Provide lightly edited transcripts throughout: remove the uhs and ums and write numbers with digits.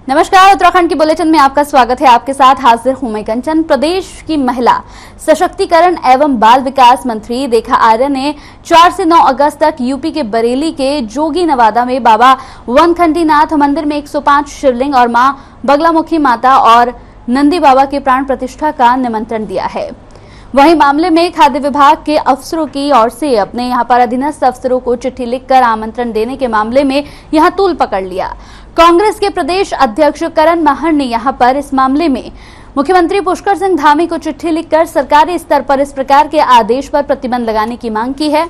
नमस्कार, उत्तराखंड की बुलेटिन में आपका स्वागत है। आपके साथ हाजिर हूं मैं कंचन। प्रदेश की महिला सशक्तिकरण एवं बाल विकास मंत्री रेखा आर्य ने 4 से 9 अगस्त तक यूपी के बरेली के जोगी नवादा में बाबा वनखंडीनाथ मंदिर में 105 शिवलिंग और मां बगलामुखी माता और नंदी बाबा के प्राण प्रतिष्ठा का निमंत्रण दिया है। वहीं मामले में खाद्य विभाग के अफसरों की ओर से अपने यहां पर अधीनस्थ अफसरों को चिट्ठी लिखकर आमंत्रण देने के मामले में यहां तूल पकड़ लिया। कांग्रेस के प्रदेश अध्यक्ष करण माहर ने यहां पर इस मामले में मुख्यमंत्री पुष्कर सिंह धामी को चिट्ठी लिखकर सरकारी स्तर पर इस प्रकार के आदेश पर प्रतिबंध लगाने की मांग की है।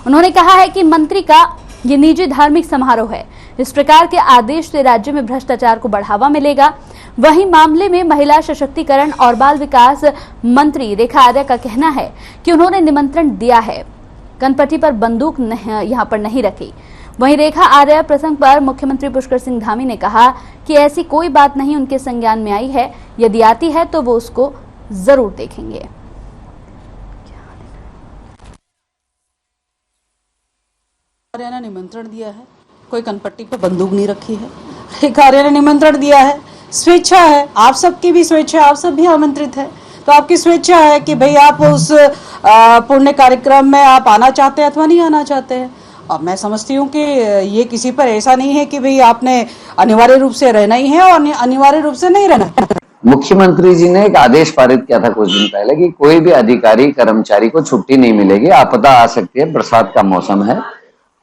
उन्होंने कहा है कि मंत्री का ये निजी धार्मिक समारोह है, इस प्रकार के आदेश से राज्य में भ्रष्टाचार को बढ़ावा मिलेगा। वहीं मामले में महिला सशक्तिकरण और बाल विकास मंत्री रेखा आर्य का कहना है कि उन्होंने निमंत्रण दिया है, कनपट्टी पर बंदूक यहां पर नहीं रखी। वहीं रेखा आर्य प्रसंग पर मुख्यमंत्री पुष्कर सिंह धामी ने कहा कि ऐसी कोई बात नहीं उनके संज्ञान में आई है, यदि आती है तो वो उसको जरूर देखेंगे। आर्य ने निमंत्रण दिया है, कोई कनपट्टी पर बंदूक नहीं रखी है। रेखा आर्य ने निमंत्रण दिया है, स्वेच्छा है, आप सबकी भी स्वेच्छा, आप सब भी आमंत्रित है, तो आपकी स्वेच्छा है कि भाई आप उस पुण्य कार्यक्रम में आप आना चाहते हैं अथवा नहीं आना चाहते हैं। और मैं समझती हूँ कि ये किसी पर ऐसा नहीं है कि भाई आपने अनिवार्य रूप से रहना ही है और अनिवार्य रूप से नहीं रहना है। मुख्यमंत्री जी ने एक आदेश पारित किया था कुछ दिन पहले कि कोई भी अधिकारी कर्मचारी को छुट्टी नहीं मिलेगी, आपदा आ सकती है, बरसात का मौसम है।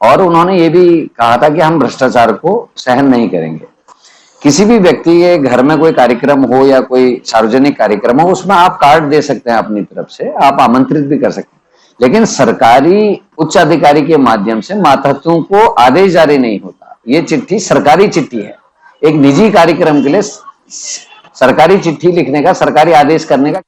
और उन्होंने ये भी कहा था कि हम भ्रष्टाचार को सहन नहीं करेंगे। किसी भी व्यक्ति के घर में कोई कार्यक्रम हो या कोई सार्वजनिक कार्यक्रम हो, उसमें आप कार्ड दे सकते हैं अपनी तरफ से, आप आमंत्रित भी कर सकते हैं, लेकिन सरकारी उच्च अधिकारी के माध्यम से मातहतों को आदेश जारी नहीं होता। ये चिट्ठी सरकारी चिट्ठी है। एक निजी कार्यक्रम के लिए सरकारी चिट्ठी लिखने का, सरकारी आदेश करने का।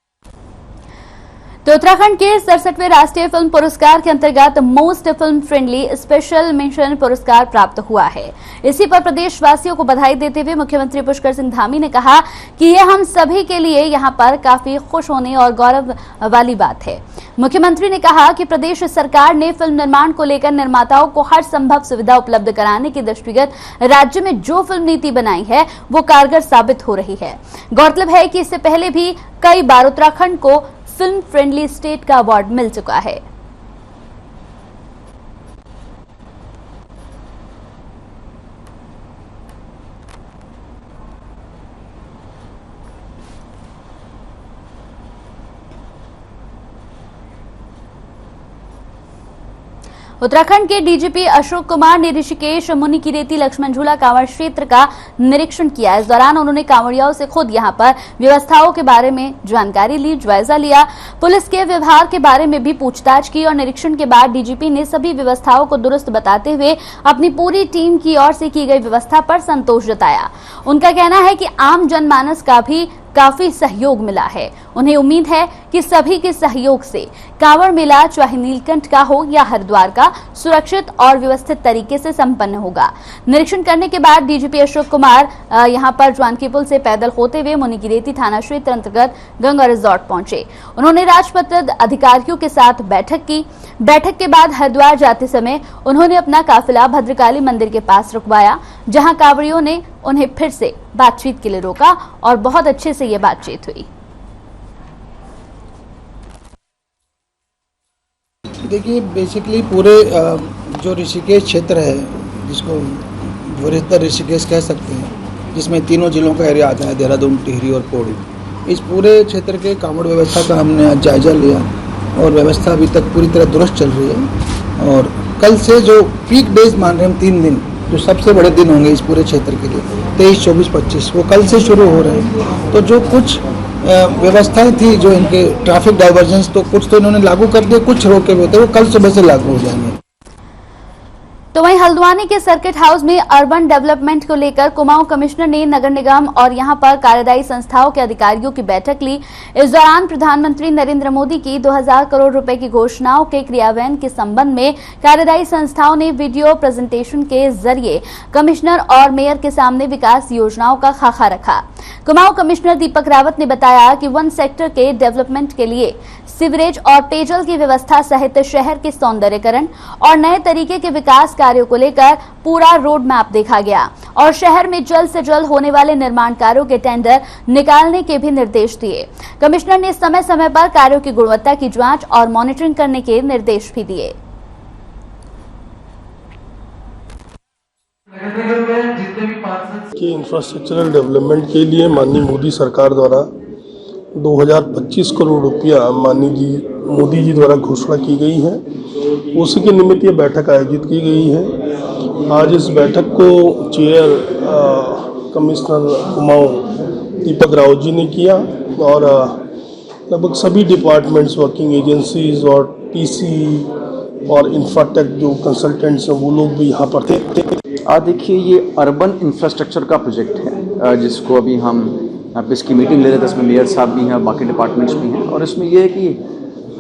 तो उत्तराखंड के 67वें राष्ट्रीय फिल्म पुरस्कार के अंतर्गत most film friendly special mention पुरस्कार प्राप्त हुआ है। इसी पर प्रदेशवासियों को बधाई देते हुए मुख्यमंत्री पुष्कर सिंह धामी ने कहा कि ये हम सभी के लिए यहाँ पर काफी खुश होने और गौरव वाली बात है। मुख्यमंत्री ने कहा कि प्रदेश सरकार ने फिल्म निर्माण को लेकर निर्माताओं को हर संभव सुविधा उपलब्ध कराने के दृष्टिगत राज्य में जो फिल्म नीति बनाई है वो कारगर साबित हो रही है। गौरतलब है कि इससे पहले भी कई बार उत्तराखंड को फिल्म फ्रेंडली स्टेट का अवार्ड मिल चुका है। उत्तराखंड के डीजीपी अशोक कुमार ने ऋषिकेश, मुनिकीरेती, लक्ष्मण झूला कांवड़ क्षेत्र का निरीक्षण किया। इस दौरान उन्होंने कांवड़ियों से खुद यहां पर व्यवस्थाओं के बारे में जानकारी ली, जायजा लिया, पुलिस के व्यवहार के बारे में भी पूछताछ की और निरीक्षण के बाद डीजीपी ने सभी व्यवस्थाओं को दुरुस्त बताते हुए अपनी पूरी टीम की ओर से की गई व्यवस्था पर संतोष जताया। उनका कहना है कि आम जनमानस का भी काफी सहयोग मिला है। उन्हें उम्मीद है कि सभी के सहयोग से कांवड़ मेला चाहे नीलकंठ का हो या हरिद्वार का सुरक्षित और व्यवस्थित तरीके से संपन्न होगा। निरीक्षण करने के बाद डीजीपी अशोक कुमार यहां पर जानकी पुल से पैदल होते हुए मुनिकीरेती थाना क्षेत्र अंतर्गत गंगा रिजॉर्ट पहुंचे। उन्होंने राजपत्रित अधिकारियों के साथ बैठक की। बैठक के बाद हरिद्वार जाते समय उन्होंने अपना काफिला भद्रकाली मंदिर के पास रुकवाया, जहां कांवड़ियों ने उन्हें फिर से बातचीत के लिए रोका और बहुत अच्छे से ये बातचीत हुई। देखिए, बेसिकली पूरे जो ऋषिकेश क्षेत्र है, जिसको वरिष्ठ ऋषिकेश कह सकते हैं, जिसमें तीनों जिलों का एरिया आता है, देहरादून, टिहरी और पौड़ी, इस पूरे क्षेत्र के कांवड़ व्यवस्था का हमने आज जायजा लिया और व्यवस्था अभी तक पूरी तरह दुरुस्त चल रही है। और कल से जो पीक डेज मान रहे हैं, 3 दिन जो सबसे बड़े दिन होंगे इस पूरे क्षेत्र के लिए, 23, 24, 25, वो कल से शुरू हो रहे हैं। तो जो कुछ व्यवस्थाएं थी, जो इनके ट्रैफिक डाइवर्जेंस, तो कुछ तो इन्होंने लागू कर दिए, कुछ रोके हुए थे, वो कल सुबह से लागू हो जाएंगे। तो वहीं हल्द्वानी के सर्किट हाउस में अर्बन डेवलपमेंट को लेकर कुमाऊं कमिश्नर ने नगर निगम और यहां पर कार्यदायी संस्थाओं के अधिकारियों की बैठक ली। इस दौरान प्रधानमंत्री नरेंद्र मोदी की 2000 करोड़ रुपए की घोषणाओं के क्रियान्वयन के संबंध में कार्यदायी संस्थाओं ने वीडियो प्रेजेंटेशन के जरिए कमिश्नर और मेयर के सामने विकास योजनाओं का खाका रखा। कुमाऊं कमिश्नर दीपक रावत ने बताया कि वन सेक्टर के डेवलपमेंट के लिए सीवरेज और पेयजल की व्यवस्था सहित शहर के सौंदर्यीकरण और नए तरीके के विकास कार्यों को लेकर पूरा रोड मैप देखा गया और शहर में जल्द से जल्द होने वाले निर्माण कार्यों के टेंडर निकालने के भी निर्देश दिए। कमिश्नर ने समय समय पर कार्यों की गुणवत्ता की जांच और मॉनिटरिंग करने के निर्देश भी दिए। कि इंफ्रास्ट्रक्चरल डेवलपमेंट के लिए माननीय मोदी सरकार द्वारा 2025 करोड़ रुपया माननीय मोदी जी द्वारा घोषणा की गई है। उसी के निमित्त ये बैठक आयोजित की गई है। आज इस बैठक को चेयर कमिश्नर कुमाऊं दीपक राव जी ने किया और लगभग सभी डिपार्टमेंट्स, वर्किंग एजेंसीज और टीसी और इंफ्राटेक जो कंसल्टेंट्स हैं वो लोग भी यहाँ पर थे। देखिए, ये अर्बन इंफ्रास्ट्रक्चर का प्रोजेक्ट है जिसको अभी हम यहाँ पे इसकी मीटिंग ले रहे थे। इसमें मेयर साहब भी हैं, बाकी डिपार्टमेंट्स भी हैं और इसमें ये है कि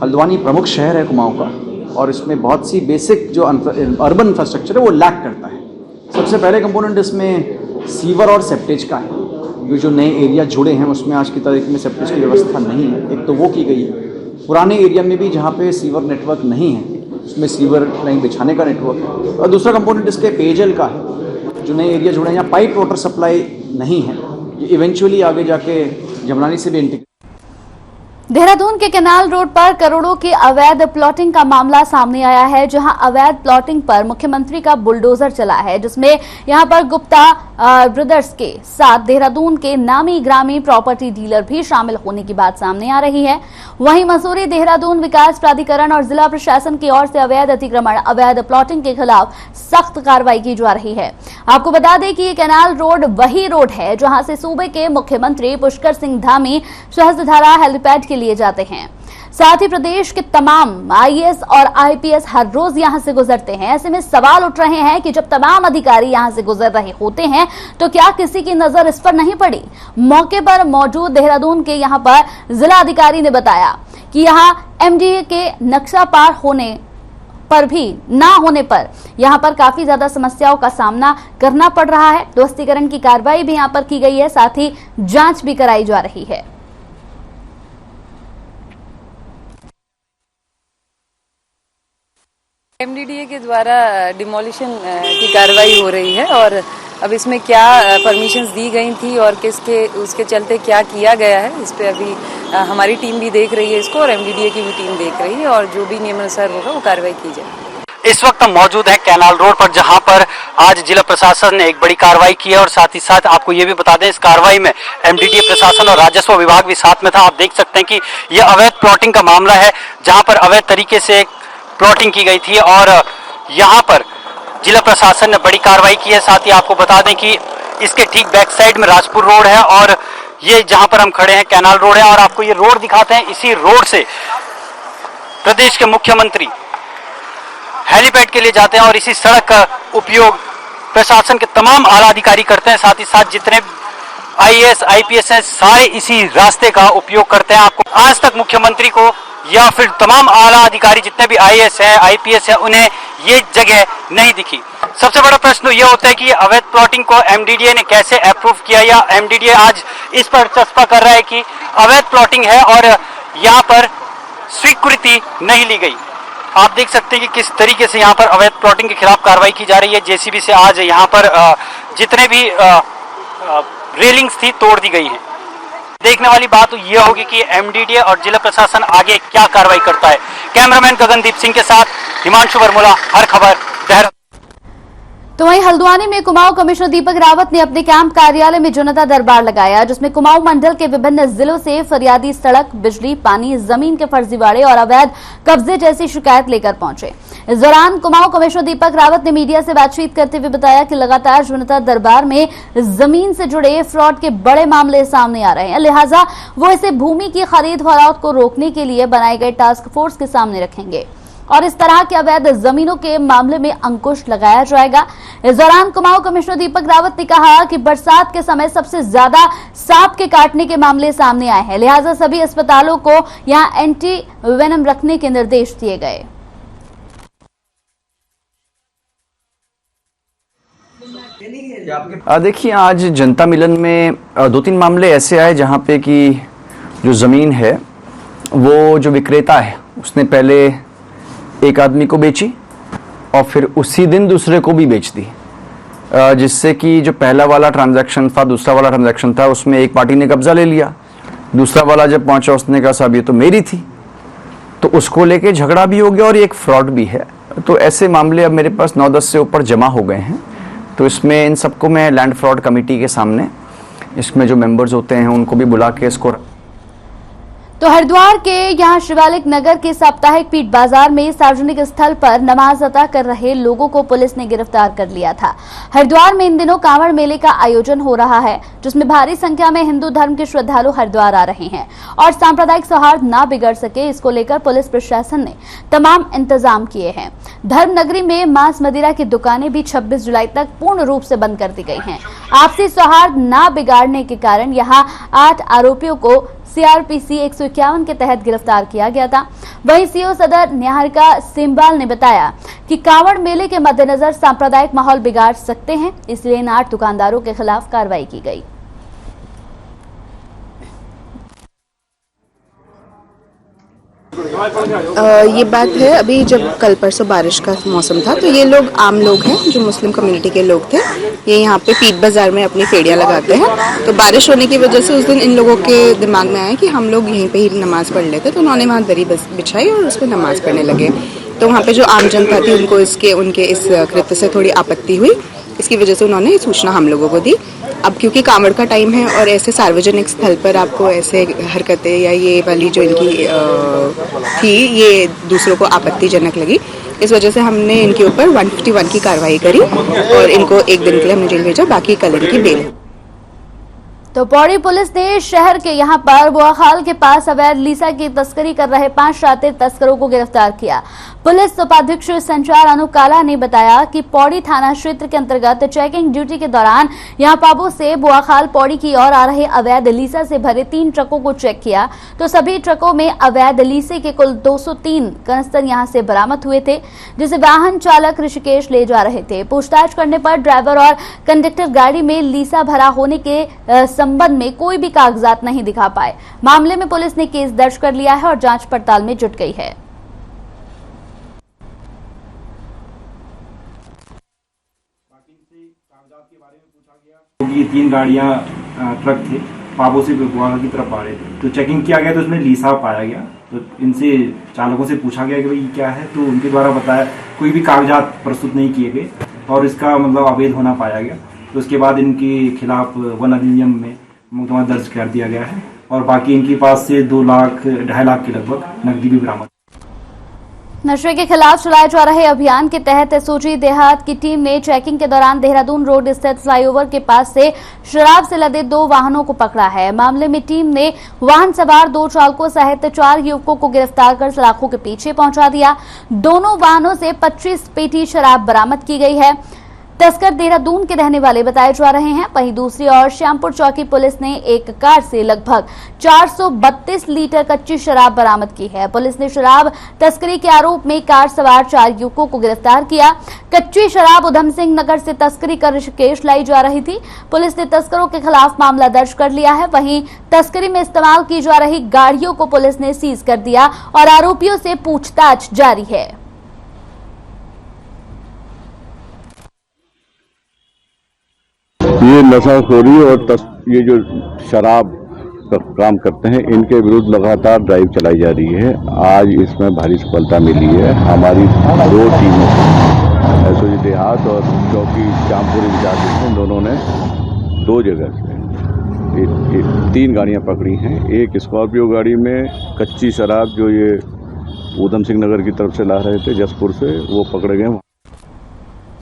हल्द्वानी प्रमुख शहर है कुमाऊं का और इसमें बहुत सी बेसिक जो अर्बन इंफ्रास्ट्रक्चर है वो लैक करता है। सबसे पहले कंपोनेंट इसमें सीवर और सेप्टेज का है। ये जो नए एरिया जुड़े हैं उसमें आज की तारीख में सेप्टेज की व्यवस्था नहीं है। एक तो वो की गई है। पुराने एरिया में भी जहाँ पे सीवर नेटवर्क नहीं है उसमें सीवर लाइन बिछाने का नेटवर्क है। और दूसरा कंपोनेंट इसके पेयजल का है। जो नए एरिया जुड़े हैं यहाँ पाइप वाटर सप्लाई नहीं है। ये इवेंचुअली आगे जाके जमनानी से भी इंटीग्रेट। देहरादून के कैनाल रोड पर करोड़ों की अवैध प्लॉटिंग का मामला सामने आया है, जहां अवैध प्लॉटिंग पर मुख्यमंत्री का बुलडोजर चला है, जिसमें यहां पर गुप्ता ब्रदर्स के साथ देहरादून के नामी ग्रामी प्रॉपर्टी डीलर भी शामिल होने की बात सामने आ रही है। वहीं मसूरी देहरादून विकास प्राधिकरण और जिला प्रशासन की ओर से अवैध अतिक्रमण, अवैध प्लॉटिंग के खिलाफ सख्त कार्रवाई की जा रही है। आपको बता दें कि ये कैनाल रोड वही रोड है जहां से सूबे के मुख्यमंत्री पुष्कर सिंह धामी सहस्त्रधारा हेलीपैड के लिए जाते हैं। साथ ही प्रदेश के तमाम आईएएस और आईपीएस हर रोज यहां से गुजरते हैं। ऐसे में सवाल उठ रहे हैं कि जब तमाम अधिकारी यहां से गुजर रहे होते हैं तो क्या किसी की नजर इस पर नहीं पड़ी? मौके पर मौजूद देहरादून के यहां पर जिला अधिकारी ने बताया कि यहां एमडीए के नक्शा पार होने पर भी ना होने पर यहां पर काफी ज्यादा समस्याओं का सामना करना पड़ रहा है। ध्वस्तीकरण की कार्रवाई भी यहां पर की गई है, साथ ही जांच भी कराई जा रही है। एमडीडीए के द्वारा डिमोलिशन की कार्रवाई हो रही है और अब इसमें क्या परमिशंस दी गई थी और किसके उसके चलते क्या किया गया है, इस पे अभी हमारी टीम भी देख रही है इसको और एमडीडीए की भी टीम देख रही है और जो भी नियमानुसार होगा वो कार्रवाई की जाए। इस वक्त हम मौजूद हैं कैनाल रोड पर, जहां पर आज जिला प्रशासन ने एक बड़ी कार्रवाई की है और साथ ही साथ आपको ये भी बता दें इस कार्रवाई में एमडीडीए प्रशासन और राजस्व विभाग भी साथ में था। आप देख सकते हैं कि यह अवैध प्लॉटिंग का मामला है, जहां पर अवैध तरीके से प्लॉटिंग की गई थी और यहां पर जिला प्रशासन ने बड़ी कार्रवाई की है। साथ ही आपको बता दें कि इसके ठीक बैक साइड में राजपुर रोड है और ये जहां पर हम खड़े हैं कैनाल रोड है और आपको ये रोड दिखाते हैं। इसी रोड से प्रदेश के मुख्यमंत्री हेलीपैड के लिए जाते हैं और इसी सड़क का उपयोग प्रशासन के तमाम आला अधिकारी करते हैं। साथ ही साथ जितने आईएएस आईपीएस हैं सारे इसी रास्ते का उपयोग करते हैं। आपको आज तक मुख्यमंत्री को या फिर तमाम आला अधिकारी जितने भी आईएएस हैं आईपीएस हैं उन्हें ये जगह नहीं दिखी। सबसे बड़ा प्रश्न ये होता है कि अवैध प्लॉटिंग को एमडीडीए ने कैसे अप्रूव किया या एमडीडीए आज इस पर चस्पा कर रहा है कि अवैध प्लॉटिंग है और यहाँ पर स्वीकृति नहीं ली गई। आप देख सकते हैं कि किस तरीके से यहाँ पर अवैध प्लॉटिंग के खिलाफ कार्रवाई की जा रही है। जेसीबी से आज यहाँ पर जितने भी रेलिंग्स थी तोड़ दी गई है। देखने वाली बात यह होगी कि एमडीडीए और जिला प्रशासन आगे क्या कार्रवाई करता है। कैमरामैन गगनदीप सिंह के साथ हिमांशु वर्मोला, हर खबर देहरादून। तो वहीं हल्द्वानी में कुमाऊं कमिश्नर दीपक रावत ने अपने कैंप कार्यालय में जनता दरबार लगाया, जिसमें कुमाऊं मंडल के विभिन्न जिलों से फरियादी सड़क, बिजली, पानी, जमीन के फर्जीवाड़े और अवैध कब्जे जैसी शिकायत लेकर पहुंचे। इस दौरान कुमाऊं कमिश्नर दीपक रावत ने मीडिया से बातचीत करते हुए बताया कि लगातार जनता दरबार में जमीन से जुड़े फ्रॉड के बड़े मामले सामने आ रहे हैं, लिहाजा वो इसे भूमि की खरीद फरोख्त को रोकने के लिए बनाए गए टास्क फोर्स के सामने रखेंगे और इस तरह के अवैध जमीनों के मामले में अंकुश लगाया जाएगा। इस दौरान कुमाऊं कमिश्नर दीपक रावत ने कहा कि बरसात के समय सबसे ज्यादा सांप के काटने के मामले सामने आए हैं, लिहाजा सभी अस्पतालों को यहां एंटी वेनम रखने के निर्देश दिए गए। देखिए, आज जनता मिलन में 2-3 मामले ऐसे आए जहां पे कि जो ज़मीन है वो जो विक्रेता है उसने पहले एक आदमी को बेची और फिर उसी दिन दूसरे को भी बेच दी, जिससे कि जो पहला वाला ट्रांजैक्शन था, दूसरा वाला ट्रांजैक्शन था, उसमें एक पार्टी ने कब्जा ले लिया। दूसरा वाला जब पहुंचा उसने कहा साहब ये तो मेरी थी, तो उसको लेके झगड़ा भी हो गया और ये एक फ्रॉड भी है। तो ऐसे मामले अब मेरे पास 9-10 से ऊपर जमा हो गए हैं। तो इसमें इन सबको मैं लैंड फ्रॉड कमेटी के सामने, इसमें जो मेंबर्स होते हैं उनको भी बुला के इसको। तो हरिद्वार के यहां शिवालिक नगर के साप्ताहिक पीट बाजार में सार्वजनिक स्थल पर नमाज अदा कर रहे लोगों को पुलिस ने गिरफ्तार कर लिया था। हरिद्वार में इन दिनों कांवड़ मेले का आयोजन हो रहा है, जिसमें भारी संख्या में हिंदू धर्म के श्रद्धालु हरिद्वार आ रहे हैं और सांप्रदायिक सौहार्द न बिगड़ सके, इसको लेकर पुलिस प्रशासन ने तमाम इंतजाम किए हैं। धर्म नगरी में मांस मदिरा की दुकानें भी 26 जुलाई तक पूर्ण रूप से बंद कर दी गई हैं। आपसी सौहार्द न बिगाड़ने के कारण यहाँ 8 आरोपियों को CRPC 151 के तहत गिरफ्तार किया गया था। वहीं सीओ सदर निहारिका सिम्बाल ने बताया कि कांवड़ मेले के मद्देनजर सांप्रदायिक माहौल बिगाड़ सकते हैं, इसलिए इन 8 दुकानदारों के खिलाफ कार्रवाई की गई। ये बात है, अभी जब कल परसों बारिश का मौसम था तो ये लोग आम लोग हैं जो मुस्लिम कम्युनिटी के लोग थे, ये यहाँ पे पीट बाजार में अपनी फेड़ियाँ लगाते हैं। तो बारिश होने की वजह से उस दिन इन लोगों के दिमाग में आया कि हम लोग यहीं पे ही नमाज पढ़ लेते, तो उन्होंने वहाँ दरी बिछाई और उस पर नमाज पढ़ने लगे। तो वहाँ पे जो आम जनता थी उनको उनके इस कृत्य से थोड़ी आपत्ति हुई, इसकी वजह से उन्होंने सूचना हम लोगों को दी। अब क्योंकि कांवड़ का टाइम है और ऐसे सार्वजनिक स्थल पर आपको ऐसे हरकतें या ये वाली जो इनकी थी ये दूसरों को आपत्तिजनक लगी, इस वजह से हमने इनके ऊपर 151 की कार्रवाई करी और इनको 1 दिन के लिए हमने जेल भेजा, बाकी कल इनकी बेल। तो पौड़ी पुलिस ने शहर के यहां पर बुआखाल के पास अवैध लीसा की तस्करी कर रहे 5 शातिर तस्करों को गिरफ्तार किया। पुलिस उपाधीक्षक संचार अनु काला ने बताया कि पौड़ी थाना क्षेत्र के अंतर्गत चेकिंग ड्यूटी के दौरान यहां पाबो से बुआखाल पौड़ी की ओर आ रहे अवैध लीसा से भरे 3 ट्रकों को चेक किया, तो सभी ट्रकों में अवैध लीसे के कुल 203 कनस्तर यहां से बरामद हुए थे, जिसे वाहन चालक ऋषिकेश ले जा रहे थे। पूछताछ करने पर ड्राइवर और कंडक्टर गाड़ी में लीसा भरा होने के संबंध में कोई भी कागजात नहीं दिखा पाए। मामले में पुलिस ने केस दर्ज कर लिया है और जांच पड़ताल में जुट गई है। ये 3 गाड़ियां ट्रक थे, पाबो से बुआखाल की तरफ आ रहे थे, तो चेकिंग किया गया तो उसमें लीसा पाया गया। तो इनसे चालकों से पूछा गया कि भाई क्या है, तो उनके द्वारा बताया कोई भी कागजात प्रस्तुत नहीं किए गए और इसका मतलब अवैध होना पाया गया। तो उसके बाद इनके खिलाफ वन अधिनियम में मुकदमा दर्ज कर दिया गया है और बाकी इनके पास से 2-2.5 लाख के लगभग नकदी भी बरामद। नशे के खिलाफ चलाए जा रहे अभियान के तहत एसओजी देहात की टीम ने चेकिंग के दौरान देहरादून रोड स्थित फ्लाईओवर के पास से शराब से लदे 2 वाहनों को पकड़ा है। मामले में टीम ने वाहन सवार 2 चालकों सहित 4 युवकों को गिरफ्तार कर सलाखों के पीछे पहुंचा दिया। दोनों वाहनों से 25 पेटी शराब बरामद की गई है। तस्कर देहरादून के रहने वाले बताए जा रहे हैं। वहीं दूसरी ओर श्यामपुर चौकी पुलिस ने एक कार से लगभग 432 लीटर कच्ची शराब बरामद की है। पुलिस ने शराब तस्करी के आरोप में कार सवार 4 युवकों को गिरफ्तार किया। कच्ची शराब उधम सिंह नगर से तस्करी कर ऋषिकेश लाई जा रही थी। पुलिस ने तस्करों के खिलाफ मामला दर्ज कर लिया है। वहीं तस्करी में इस्तेमाल की जा रही गाड़ियों को पुलिस ने सीज कर दिया और आरोपियों से पूछताछ जारी है। ये नशाखोरी और ये जो शराब का काम करते हैं, इनके विरुद्ध लगातार ड्राइव चलाई जा रही है। आज इसमें भारी सफलता मिली है। हमारी 2 टीमों एसओजी देहात और चौकी श्यामपुर इंचार्ज में दोनों ने 2 जगह से 3 गाड़ियां पकड़ी हैं। एक स्कॉर्पियो गाड़ी में कच्ची शराब जो ये उधम सिंह नगर की तरफ से ला रहे थे जसपुर से, वो पकड़े गए।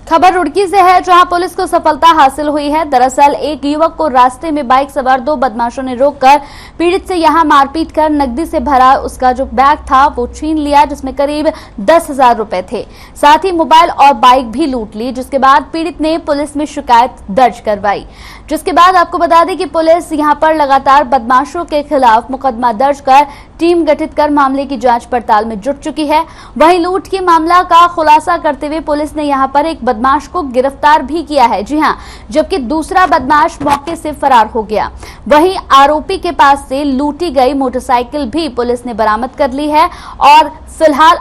खबर रुड़की से है, जहां पुलिस को सफलता हासिल हुई है। दरअसल एक युवक को रास्ते में बाइक सवार 2 बदमाशों ने रोककर पीड़ित से यहां मारपीट कर नकदी से भरा उसका जो बैग था वो छीन लिया, जिसमें करीब 10,000 रुपए थे। साथ ही मोबाइल और बाइक भी लूट ली, जिसके बाद पीड़ित ने पुलिस में शिकायत दर्ज करवाई। जिसके बाद आपको बता दें कि पुलिस यहां पर लगातार बदमाशों के खिलाफ मुकदमा दर्ज कर टीम गठित कर मामले की जांच पड़ताल में जुट चुकी है। वहीं लूट के मामला का खुलासा करते हुए पुलिस ने यहां पर एक बदमाश को गिरफ्तार भी किया है। जी हां, जबकि दूसरा बदमाश मौके से फरार हो गया। वहीं आरोपी के पास से लूटी गई मोटरसाइकिल भी पुलिस ने बरामद कर ली है और फिलहाल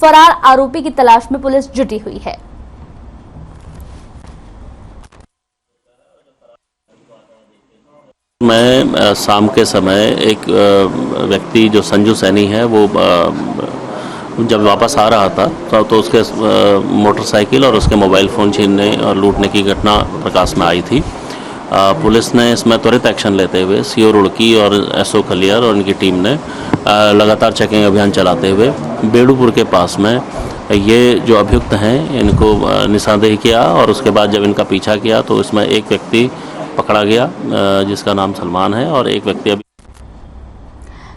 फरार आरोपी की तलाश में पुलिस जुटी हुई है। मैं शाम के समय एक व्यक्ति जो संजू सैनी है वो जब वापस आ रहा था तो उसके मोटरसाइकिल और उसके मोबाइल फ़ोन छीनने और लूटने की घटना प्रकाश में आई थी। पुलिस ने इसमें त्वरित एक्शन लेते हुए सीओ रुड़की और एसओ खलियर और इनकी टीम ने लगातार चेकिंग अभियान चलाते हुए बेड़ूपुर के पास में ये जो अभियुक्त हैं इनको निशानदेही किया और उसके बाद जब इनका पीछा किया तो इसमें एक व्यक्ति पकड़ा गया जिसका नाम सलमान है और एक व्यक्ति अभी।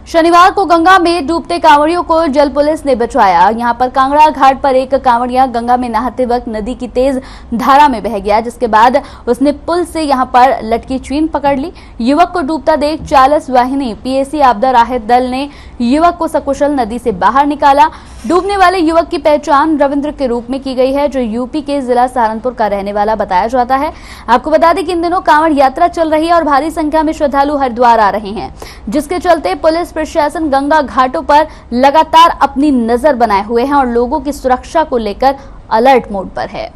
शनिवार को गंगा में डूबते कांवड़ियों को जल पुलिस ने बचाया। यहां पर कांगड़ा घाट पर एक कांवड़िया गंगा में नहाते वक्त नदी की तेज धारा में बह गया, जिसके बाद उसने पुल से यहां पर लटकी चीन पकड़ ली। युवक को डूबता देख चालस वाहिनी पीएसी आपदा राहत दल ने युवक को सकुशल नदी से बाहर निकाला। डूबने वाले युवक की पहचान रविंद्र के रूप में की गई है, जो यूपी के जिला सहारनपुर का रहने वाला बताया जाता है। आपको बता दें कि इन दिनों कांवड़ यात्रा चल रही है और भारी संख्या में श्रद्धालु हरिद्वार आ रहे हैं, जिसके चलते पुलिस प्रशासन गंगा घाटों पर लगातार अपनी नजर बनाए हुए हैं और लोगों की सुरक्षा को लेकर अलर्ट मोड पर है।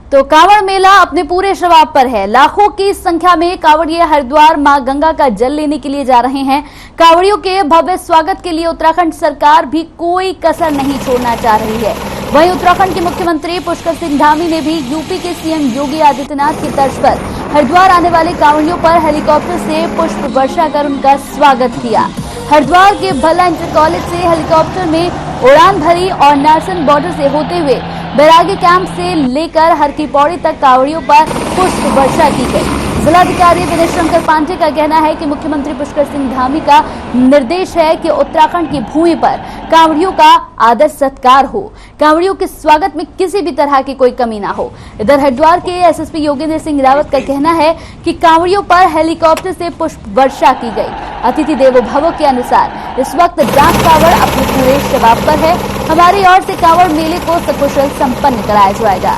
तो कांवड़ मेला अपने पूरे शबाब पर है। लाखों की संख्या में कांवड़िए हरिद्वार मां गंगा का जल लेने के लिए जा रहे हैं। कांवड़ियों के भव्य स्वागत के लिए उत्तराखंड सरकार भी कोई कसर नहीं छोड़ना चाह रही है। वहीं उत्तराखंड के मुख्यमंत्री पुष्कर सिंह धामी ने भी यूपी के सीएम योगी आदित्यनाथ की तर्ज पर हरिद्वार आने वाले कांवड़ियों पर हेलीकॉप्टर से पुष्प वर्षा कर उनका स्वागत किया। हरिद्वार के भला इंटर कॉलेज से हेलीकॉप्टर में उड़ान भरी और नारसन बॉर्डर से होते हुए बैरागी कैंप से लेकर हर की पौड़ी तक कांवड़ियों पर पुष्प वर्षा की गई। जिलाधिकारी विनय शंकर पांडे का कहना है कि मुख्यमंत्री पुष्कर सिंह धामी का निर्देश है कि उत्तराखंड की भूमि पर कांवड़ियों का आदर सत्कार हो, कांवड़ियों के स्वागत में किसी भी तरह की कोई कमी ना हो। इधर हरिद्वार के एसएसपी योगेंद्र सिंह रावत का कहना है कि कांवड़ियों पर हेलीकॉप्टर से पुष्प वर्षा की गई। अतिथि देवो भव के अनुसार इस वक्त डाक कांवड़ अपने पूरे शबाब पर है। हमारी ओर से कांवड़ मेले को सकुशल संपन्न कराया जाएगा।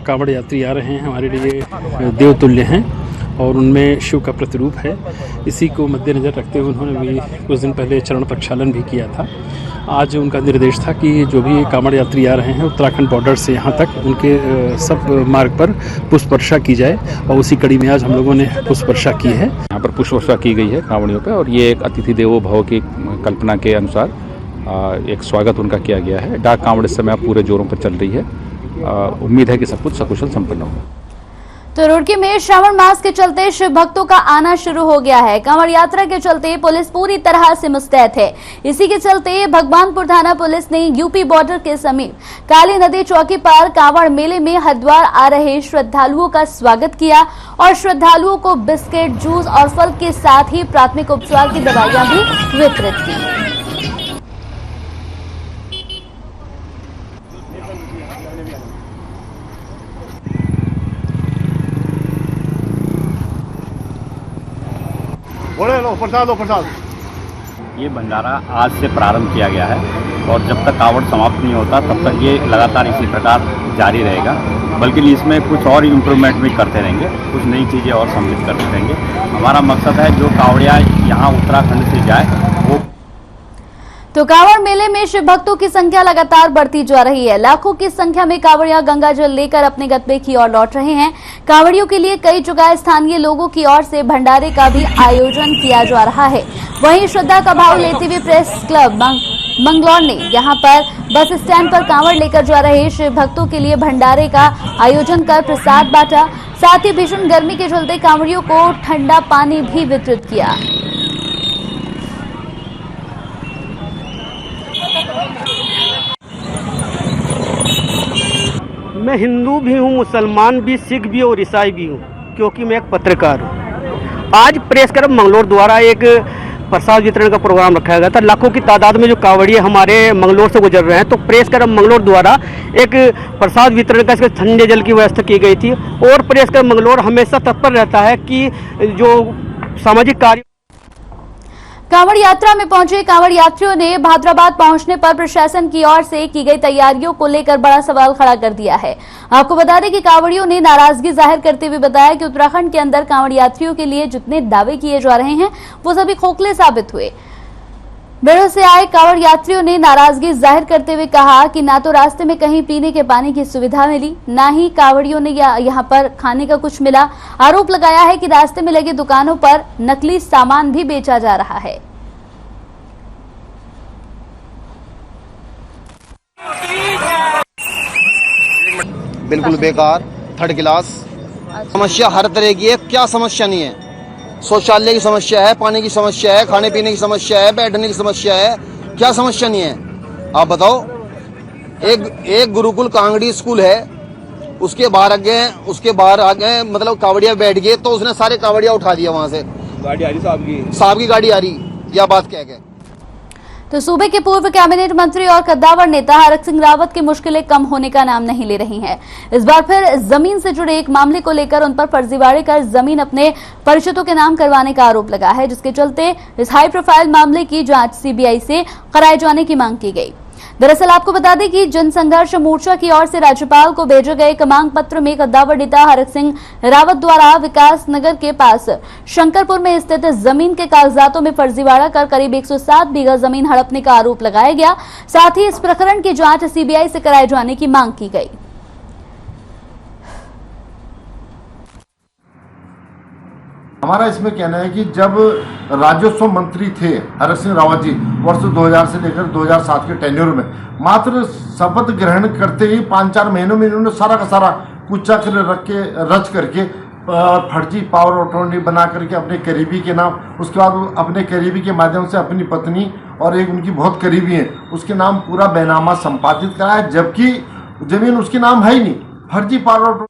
कांवड़ यात्री आ रहे हैं, हमारे लिए देवतुल्य हैं और उनमें शिव का प्रतिरूप है। इसी को मद्देनजर रखते हुए उन्होंने भी कुछ दिन पहले चरण प्रक्षालन भी किया था। आज उनका निर्देश था कि जो भी कांवड़ यात्री आ रहे हैं उत्तराखंड बॉर्डर से यहाँ तक उनके सब मार्ग पर पुष्प वर्षा की जाए और उसी कड़ी में आज हम लोगों ने पुष्प वर्षा की है। यहाँ पर पुष्प वर्षा की गई है कांवड़ियों पर और ये एक अतिथि देवो भव की कल्पना के अनुसार एक स्वागत उनका किया गया है। डाक कांवड़ इस समय पूरे जोरों पर चल रही है। उम्मीद है कि सब कुछ सकुशल संपन्न होगा। तो रुड़की में श्रावण मास के चलते शिव भक्तों का आना शुरू हो गया है। कांवड़ यात्रा के चलते पुलिस पूरी तरह से मुस्तैद है। इसी के चलते भगवानपुर थाना पुलिस ने यूपी बॉर्डर के समीप काली नदी चौकी पर कांवड़ मेले में हरिद्वार आ रहे श्रद्धालुओं का स्वागत किया और श्रद्धालुओं को बिस्किट, जूस और फल के साथ ही प्राथमिक उपचार की दवाइयां भी वितरित की। प्रसाद। ये भंडारा आज से प्रारंभ किया गया है और जब तक कावड़ समाप्त नहीं होता तब तक ये लगातार इसी प्रकार जारी रहेगा। बल्कि इसमें कुछ और इम्प्रूवमेंट भी करते रहेंगे, कुछ नई चीज़ें और सम्मिलित करते रहेंगे। हमारा मकसद है जो कावड़िया यहाँ उत्तराखंड से जाए वो। तो कांवड़ मेले में शिव भक्तों की संख्या लगातार बढ़ती जा रही है। लाखों की संख्या में कांवड़िया गंगा जल लेकर अपने गंतव्य की ओर लौट रहे हैं। कांवड़ियों के लिए कई जगह स्थानीय लोगों की ओर से भंडारे का भी आयोजन किया जा रहा है। वहीं श्रद्धा का भाव लेते हुए प्रेस क्लब मंगलौर ने यहां पर बस स्टैंड पर कांवड़ लेकर जा रहे शिव भक्तों के लिए भंडारे का आयोजन कर प्रसाद बांटा। साथ ही भीषण गर्मी के चलते कांवड़ियों को ठंडा पानी भी वितरित किया। मैं हिंदू भी हूँ, मुसलमान भी, सिख भी और ईसाई भी हूँ, क्योंकि मैं एक पत्रकार हूँ। आज प्रेस क्लब मंगलौर द्वारा एक प्रसाद वितरण का प्रोग्राम रखा गया था। लाखों की तादाद में जो कांवड़िए हमारे मंगलौर से गुजर रहे हैं, तो प्रेस क्लब मंगलौर द्वारा एक प्रसाद वितरण का इसके ठंडे जल की व्यवस्था की गई थी। और प्रेस क्लब मंगलौर हमेशा तत्पर रहता है कि जो सामाजिक कार्य कांवड़ यात्रा में पहुंचे कांवड़ यात्रियों ने भादराबाद पहुंचने पर प्रशासन की ओर से की गई तैयारियों को लेकर बड़ा सवाल खड़ा कर दिया है। आपको बता दें कि कांवड़ियों ने नाराजगी जाहिर करते हुए बताया कि उत्तराखंड के अंदर कांवड़ यात्रियों के लिए जितने दावे किए जा रहे हैं वो सभी खोखले साबित हुए। बेड़ों से आए कांवड़ यात्रियों ने नाराजगी जाहिर करते हुए कहा कि ना तो रास्ते में कहीं पीने के पानी की सुविधा मिली, ना ही कांवड़ियों ने यहाँ पर खाने का कुछ मिला। आरोप लगाया है कि रास्ते में लगी दुकानों पर नकली सामान भी बेचा जा रहा है। बिल्कुल बेकार, थर्ड क्लास। समस्या हर तरह की है, क्या समस्या नहीं है? शौचालय की समस्या है, पानी की समस्या है, खाने पीने की समस्या है, बैठने की समस्या है, क्या समस्या नहीं है? आप बताओ। एक गुरुकुल कांगड़ी स्कूल है, उसके बाहर आगे मतलब कावड़िया बैठ गए तो उसने सारे कावड़िया उठा दिया वहां से। गाड़ी आ रही साहब की गाड़ी आ रही, यह बात क्या है? तो सूबे के पूर्व कैबिनेट मंत्री और कद्दावर नेता हरक सिंह रावत की मुश्किलें कम होने का नाम नहीं ले रही हैं। इस बार फिर जमीन से जुड़े एक मामले को लेकर उन पर फर्जीवाड़े कर जमीन अपने परिचितों के नाम करवाने का आरोप लगा है, जिसके चलते इस हाई प्रोफाइल मामले की जांच सीबीआई से कराए जाने की मांग की गई। दरअसल आपको बता दें कि जन संघर्ष मोर्चा की ओर से राज्यपाल को भेजे गए एक मांग पत्र में कद्दावर नेता हरक सिंह रावत द्वारा विकास नगर के पास शंकरपुर में स्थित जमीन के कागजातों में फर्जीवाड़ा कर करीब 107 बीघा जमीन हड़पने का आरोप लगाया गया। साथ ही इस प्रकरण की जांच सीबीआई से कराए जाने की मांग की गई। हमारा इसमें कहना है कि जब राजस्व मंत्री थे हरक सिंह रावत जी वर्ष 2000 से लेकर 2007 के टेन्योर में, मात्र शपथ ग्रहण करते ही 5-4 महीनों में इन्होंने सारा का सारा कुचा रच करके फर्जी पावर ऑफ अटॉर्नी बना करके अपने करीबी के नाम, उसके बाद अपने करीबी के माध्यम से अपनी पत्नी और एक उनकी बहुत करीबी है उसके नाम पूरा बैनामा संपादित करा है, जबकि जमीन उसके नाम है ही नहीं, फर्जी पावर ऑफ।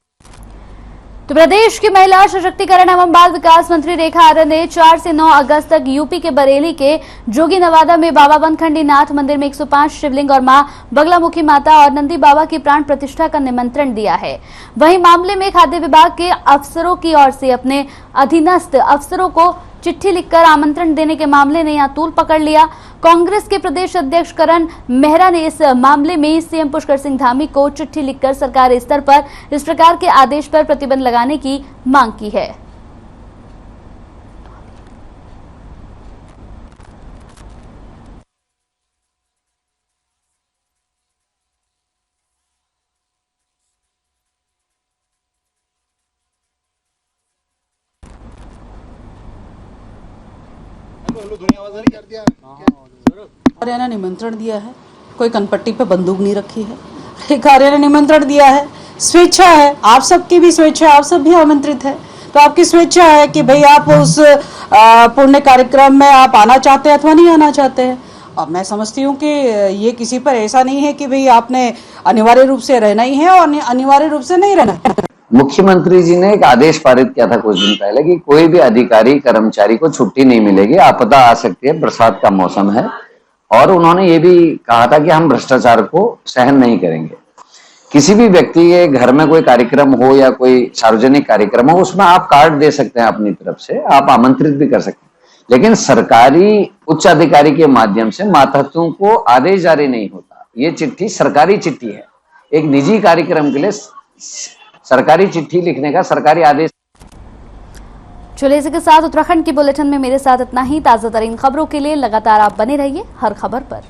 तो प्रदेश की महिला सशक्तिकरण एवं बाल विकास मंत्री रेखा आर्य ने 4 से 9 अगस्त तक यूपी के बरेली के जोगी नवादा में बाबा बनखंडी नाथ मंदिर में 105 शिवलिंग और मां बगलामुखी माता और नंदी बाबा की प्राण प्रतिष्ठा का निमंत्रण दिया है। वहीं मामले में खाद्य विभाग के अफसरों की ओर से अपने अधीनस्थ अफसरों को चिट्ठी लिखकर आमंत्रण देने के मामले ने यहां तूल पकड़ लिया। कांग्रेस के प्रदेश अध्यक्ष करण मेहरा ने इस मामले में सीएम पुष्कर सिंह धामी को चिट्ठी लिखकर सरकारी स्तर पर इस प्रकार के आदेश पर प्रतिबंध लगाने की मांग की है। कार्य ने निमंत्रण दिया है, कोई कनपट्टी पे बंदूक नहीं रखी है। कार्य ने निमंत्रण दिया है, स्वेच्छा है, आप सबकी भी स्वेच्छा, आप सब भी आमंत्रित है। तो आपकी स्वेच्छा है कि भाई आप उस पुण्य कार्यक्रम में आप आना चाहते हैं अथवा नहीं आना चाहते हैं। अब मैं समझती हूँ कि ये किसी पर ऐसा नहीं है कि भाई आपने अनिवार्य रूप से रहना ही है और अनिवार्य रूप से नहीं रहना। मुख्यमंत्री जी ने एक आदेश पारित किया था कुछ दिन पहले कि कोई भी अधिकारी कर्मचारी को छुट्टी नहीं मिलेगी, आपदा आ सकती है, बरसात का मौसम है। और उन्होंने ये भी कहा था कि हम भ्रष्टाचार को सहन नहीं करेंगे। किसी भी व्यक्ति के घर में कोई कार्यक्रम हो या कोई सार्वजनिक कार्यक्रम हो, उसमें आप कार्ड दे सकते हैं अपनी तरफ से, आप आमंत्रित भी कर सकते हैं, लेकिन सरकारी उच्च अधिकारी के माध्यम से मातहतों को आदेश जारी नहीं होता। ये चिट्ठी सरकारी चिट्ठी है, एक निजी कार्यक्रम के लिए सरकारी चिट्ठी लिखने का सरकारी आदेश। चलिए इसी के साथ उत्तराखंड की बुलेटिन में मेरे साथ इतना ही। ताजा तरीन खबरों के लिए लगातार आप बने रहिए हर खबर पर।